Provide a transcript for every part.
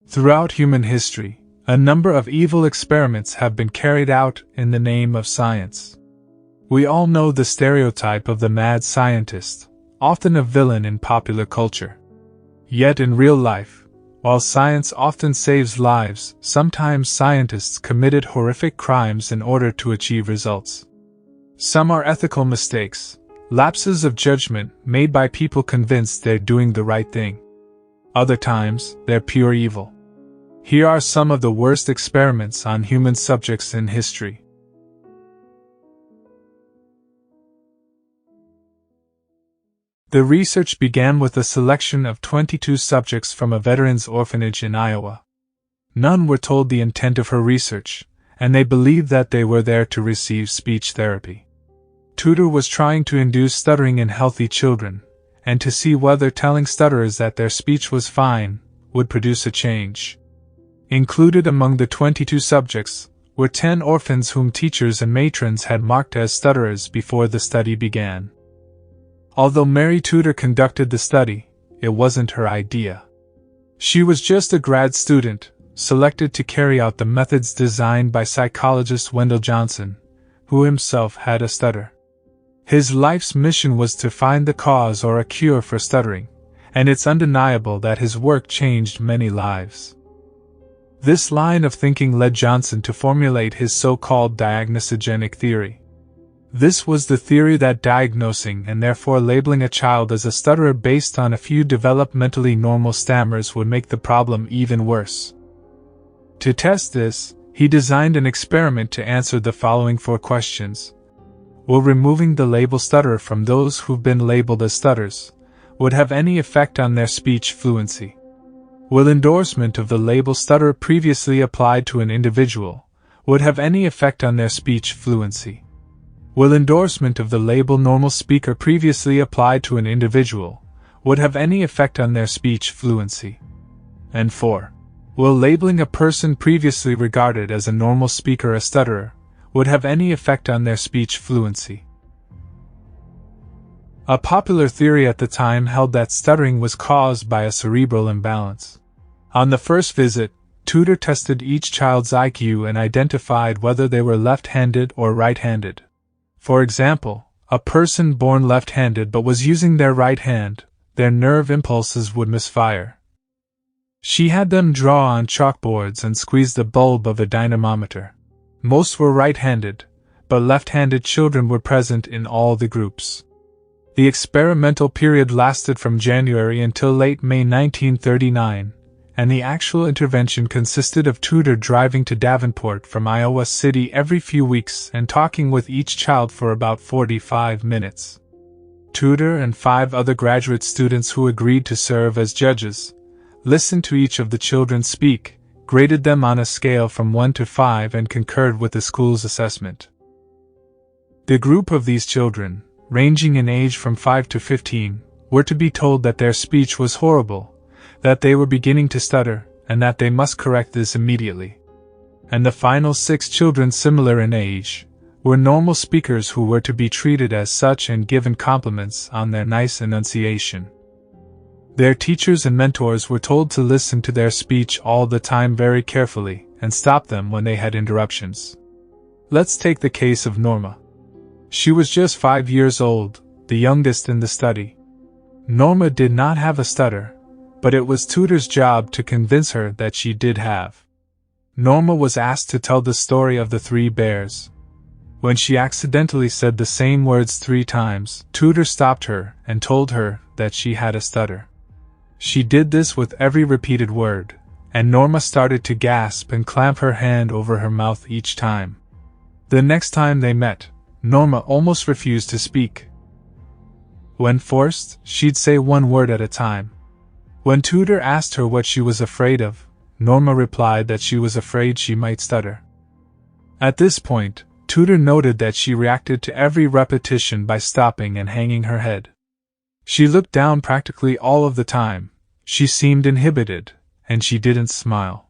Throughout human history, a number of evil experiments have been carried out in the name of science. We all know the stereotype of the mad scientist, often a villain in popular culture. Yet in real life, while science often saves lives, sometimes scientists committed horrific crimes in order to achieve results. Some are ethical mistakes, lapses of judgment made by people convinced they're doing the right thing. Other times, they're pure evil. Here are some of the worst experiments on human subjects in history. The research began with a selection of 22 subjects from a veterans' orphanage in Iowa. None were told the intent of her research, and they believed that they were there to receive speech therapy. Tudor was trying to induce stuttering in healthy children, and to see whether telling stutterers that their speech was fine would produce a change. Included among the 22 subjects were 10 orphans whom teachers and matrons had marked as stutterers before the study began. Although Mary Tudor conducted the study, it wasn't her idea. She was just a grad student, selected to carry out the methods designed by psychologist Wendell Johnson, who himself had a stutter. His life's mission was to find the cause or a cure for stuttering, and it's undeniable that his work changed many lives. This line of thinking led Johnson to formulate his so-called diagnosogenic theory. This was the theory that diagnosing and therefore labeling a child as a stutterer based on a few developmentally normal stammers would make the problem even worse. To test this, he designed an experiment to answer the following 4 questions. Will removing the label stutterer from those who've been labeled as stutters would have any effect on their speech fluency? Will endorsement of the label stutterer previously applied to an individual would have any effect on their speech fluency? Will endorsement of the label normal speaker previously applied to an individual would have any effect on their speech fluency? And 4. Will labeling a person previously regarded as a normal speaker a stutterer would have any effect on their speech fluency? A popular theory at the time held that stuttering was caused by a cerebral imbalance. On the first visit, Tudor tested each child's IQ and identified whether they were left-handed or right-handed. For example, a person born left-handed but was using their right hand, their nerve impulses would misfire. She had them draw on chalkboards and squeeze the bulb of a dynamometer. Most were right-handed, but left-handed children were present in all the groups. The experimental period lasted from January until late May 1939, and the actual intervention consisted of Tudor driving to Davenport from Iowa City every few weeks and talking with each child for about 45 minutes. Tudor and 5 other graduate students who agreed to serve as judges listened to each of the children speak, graded them on a scale from 1 to 5 and concurred with the school's assessment. The group of these children, ranging in age from 5 to 15, were to be told that their speech was horrible, that they were beginning to stutter, and that they must correct this immediately. And the final 6 children, similar in age, were normal speakers who were to be treated as such and given compliments on their nice enunciation. Their teachers and mentors were told to listen to their speech all the time very carefully and stop them when they had interruptions. Let's take the case of Norma. She was just 5 years old, the youngest in the study. Norma did not have a stutter, but it was Tudor's job to convince her that she did have. Norma was asked to tell the story of the 3 bears. When she accidentally said the same words 3 times, Tudor stopped her and told her that she had a stutter. She did this with every repeated word, and Norma started to gasp and clamp her hand over her mouth each time. The next time they met, Norma almost refused to speak. When forced, she'd say 1 word at a time. When Tudor asked her what she was afraid of, Norma replied that she was afraid she might stutter. At this point, Tudor noted that she reacted to every repetition by stopping and hanging her head. She looked down practically all of the time, she seemed inhibited, and she didn't smile.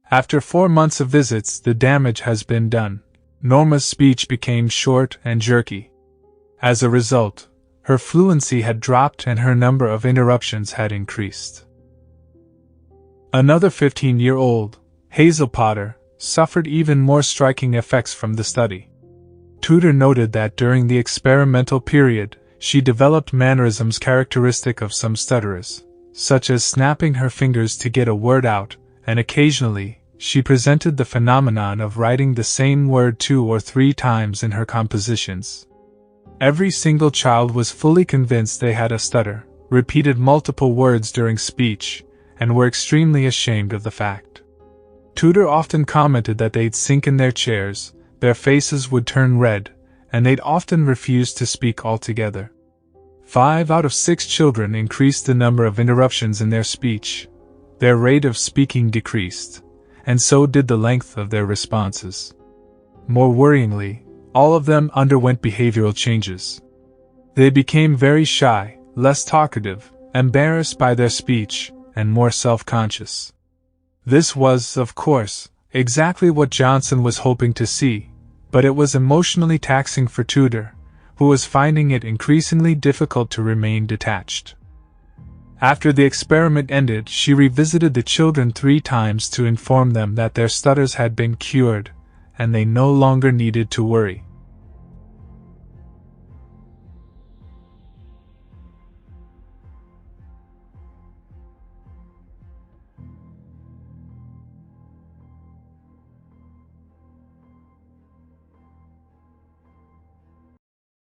After 4 months of visits, the damage has been done. Norma's speech became short and jerky. As a result, her fluency had dropped and her number of interruptions had increased. Another 15-year-old, Hazel Potter, suffered even more striking effects from the study. Tudor noted that during the experimental period, she developed mannerisms characteristic of some stutterers, such as snapping her fingers to get a word out, and occasionally, she presented the phenomenon of writing the same word 2 or 3 times in her compositions. Every single child was fully convinced they had a stutter, repeated multiple words during speech, and were extremely ashamed of the fact. Tudor often commented that they'd sink in their chairs, their faces would turn red, and they'd often refuse to speak altogether. 5 out of 6 children increased the number of interruptions in their speech. Their rate of speaking decreased, and so did the length of their responses. More worryingly, all of them underwent behavioral changes. They became very shy, less talkative, embarrassed by their speech, and more self-conscious. This was, of course, exactly what Johnson was hoping to see, but it was emotionally taxing for Tudor, who was finding it increasingly difficult to remain detached. After the experiment ended, she revisited the children 3 times to inform them that their stutters had been cured, and they no longer needed to worry.